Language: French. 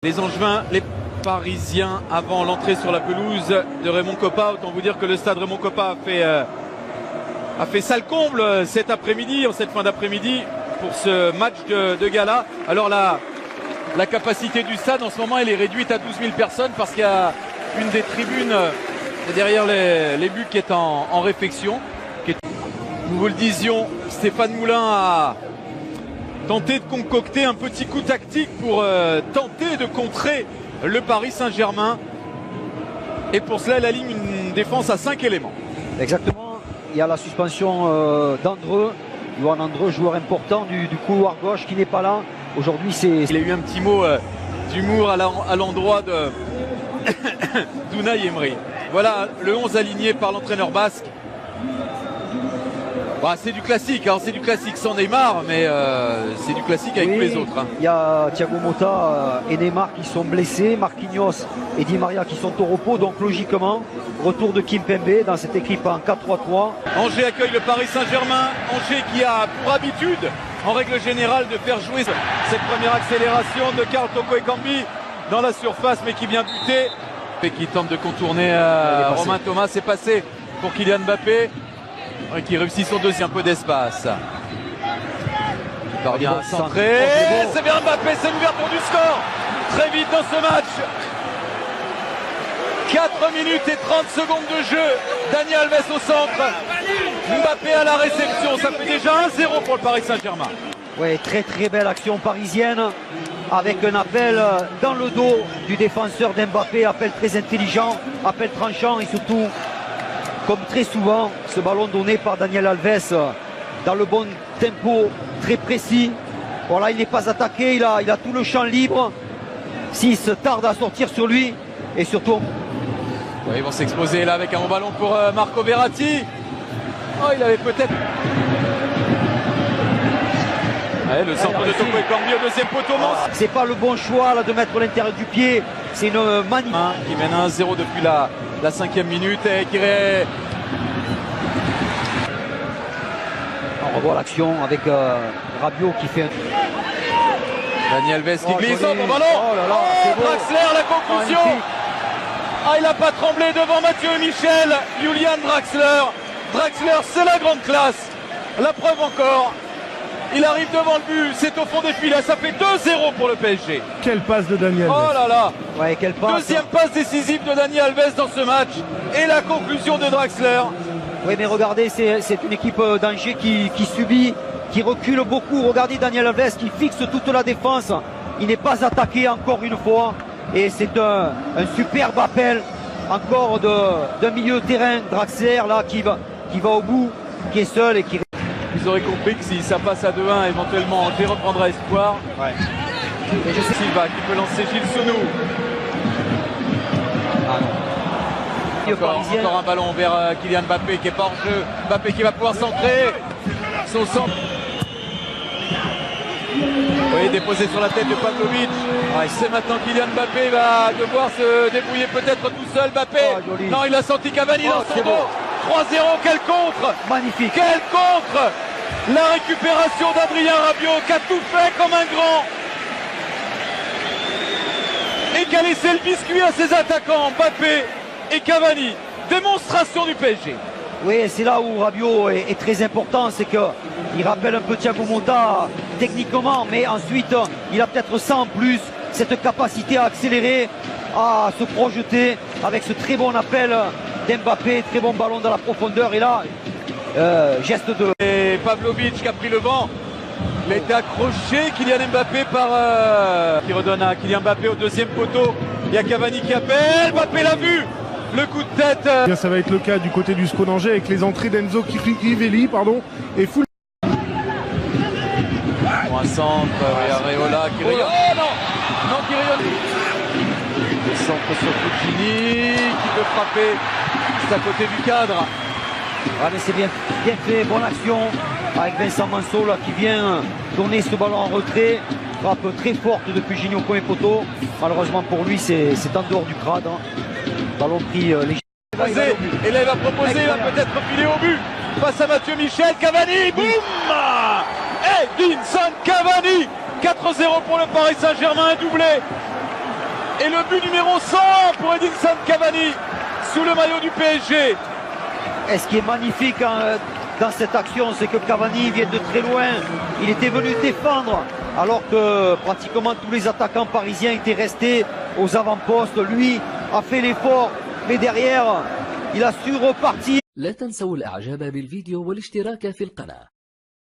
Les Angevins, les Parisiens avant l'entrée sur la pelouse de Raymond Kopa. Autant vous dire que le stade Raymond Kopa a fait salle comble cet après-midi, en cette fin d'après-midi pour ce match de gala. Alors la capacité du stade en ce moment elle est réduite à 12 000 personnes parce qu'il y a une des tribunes derrière les buts qui est en réfection. Nous vous le disions, Stéphane Moulin a tenté de concocter un petit coup tactique pour tenter de contrer le Paris Saint-Germain. Et pour cela, il aligne une défense à 5 éléments. Exactement. Il y a la suspension d'Andreux. Johan Andreux, joueur important du couloir gauche qui n'est pas là. Aujourd'hui, il a eu un petit mot d'humour à l'endroit de d'Unai Emery. Voilà le 11 aligné par l'entraîneur basque. Bah, c'est du classique, hein, c'est du classique sans Neymar, mais c'est du classique avec tous les autres. Hein. Il y a Thiago Motta et Neymar qui sont blessés, Marquinhos et Di Maria qui sont au repos, donc logiquement, retour de Kimpembe dans cette équipe en 4-3-3. Angers accueille le Paris Saint-Germain, Angers qui a pour habitude, en règle générale, de faire jouer cette première accélération de Karl Toko Ekambi dans la surface, mais qui vient buter. Et qui tente de contourner Romain Thomas, c'est passé pour Kylian Mbappé. Qui réussit son deuxième peu d'espace. Il parvient à centrer. C'est bien Mbappé, c'est l'ouverture du score. Très vite dans ce match. 4 minutes et 30 secondes de jeu. Dani Alves au centre. Mbappé à la réception. Ça fait déjà 1-0 pour le Paris Saint-Germain. Oui, très très belle action parisienne. Avec un appel dans le dos du défenseur d'Mbappé. Appel très intelligent, appel tranchant et surtout... Comme très souvent, ce ballon donné par Daniel Alves dans le bon tempo, très précis. Voilà, il n'est pas attaqué, il a tout le champ libre. S'il se tarde à sortir sur lui, et surtout... Ouais, ils vont s'exposer là avec un bon ballon pour Marco Verratti. Oh, il avait peut-être... Ouais, le centre de Toko Ekambi au deuxième poteau. C'est pas le bon choix là, de mettre l'intérieur du pied. C'est une magnifique... Qui mène 1-0 depuis la 5e minute et qui On revoit l'action avec Rabiot qui fait Dani Alves qui glisse au bon ballon. Draxler, la conclusion. Ah, il n'a pas tremblé devant Mathieu et Michel. Julian Draxler. Draxler, c'est la grande classe. La preuve encore. Il arrive devant le but, c'est au fond des filets, ça fait 2-0 pour le PSG. Quelle passe de Dani Alves. Oh là là. Ouais, quelle passe. Deuxième passe décisive de Dani Alves dans ce match. Et la conclusion de Draxler. Oui, mais regardez, c'est une équipe d'Angers qui subit, qui recule beaucoup. Regardez Daniel Alves qui fixe toute la défense. Il n'est pas attaqué encore une fois. Et c'est un superbe appel encore d'un milieu de terrain. Draxler là qui va au bout, qui est seul et qui... Vous aurez compris que si ça passe à 2-1, éventuellement Angers reprendra espoir. Ouais. Et je sais Silva qui peut lancer Gilles Sounou. Encore un ballon vers Kylian Mbappé qui est pas hors jeu. Mbappé qui va pouvoir centrer. Son centre. Oui, déposé sur la tête de Pavlovic. Ouais, c'est maintenant Kylian Mbappé va devoir se débrouiller peut-être tout seul. Mbappé. Non, il a senti Cavani dans son dos. 3-0, quel contre! Magnifique! Quel contre! La récupération d'Adrien Rabiot qui a tout fait comme un grand et qui a laissé le biscuit à ses attaquants Mbappé et Cavani. Démonstration du PSG. Oui, c'est là où Rabiot est très important, c'est qu'il rappelle un peu Thiago Motta techniquement, mais ensuite il a peut-être ça en plus, cette capacité à accélérer, à se projeter avec ce très bon appel d'Mbappé, très bon ballon dans la profondeur et là, geste de... Et Pavlovic qui a pris le vent, il a été accroché, Kylian Mbappé qui redonne à Kylian Mbappé au deuxième poteau, il y a Cavani qui appelle, Mbappé l'a vu, le coup de tête. Bien, ça va être le cas du côté du SCO d'Angers avec les entrées d'Enzo Crivelli et Foul. Un centre, il y a Areola qui rayonne. Oh non, qui rayonne. Le centre sur Fucini qui peut frapper, c'est à côté du cadre. Ah, mais c'est bien fait, bonne action avec Vincent Manceau là, qui vient tourner ce ballon en retrait. Frappe très forte de Fucini au premier poteau. Malheureusement pour lui, c'est en dehors du crâne. Ballon pris léger. Et là il va proposer, il va peut-être filer au but. Face à Mathieu Michel, Cavani, boum! Edinson Cavani, 4-0 pour le Paris Saint-Germain, un doublé Et le but numéro 100 pour Edinson Cavani sous le maillot du PSG. Et ce qui est magnifique dans cette action, c'est que Cavani vient de très loin. Il était venu défendre alors que pratiquement tous les attaquants parisiens étaient restés aux avant-postes. Lui a fait l'effort, mais derrière, il a su repartir. لا تنسوا الإعجاب بالفيديو والاشتراك في القناة.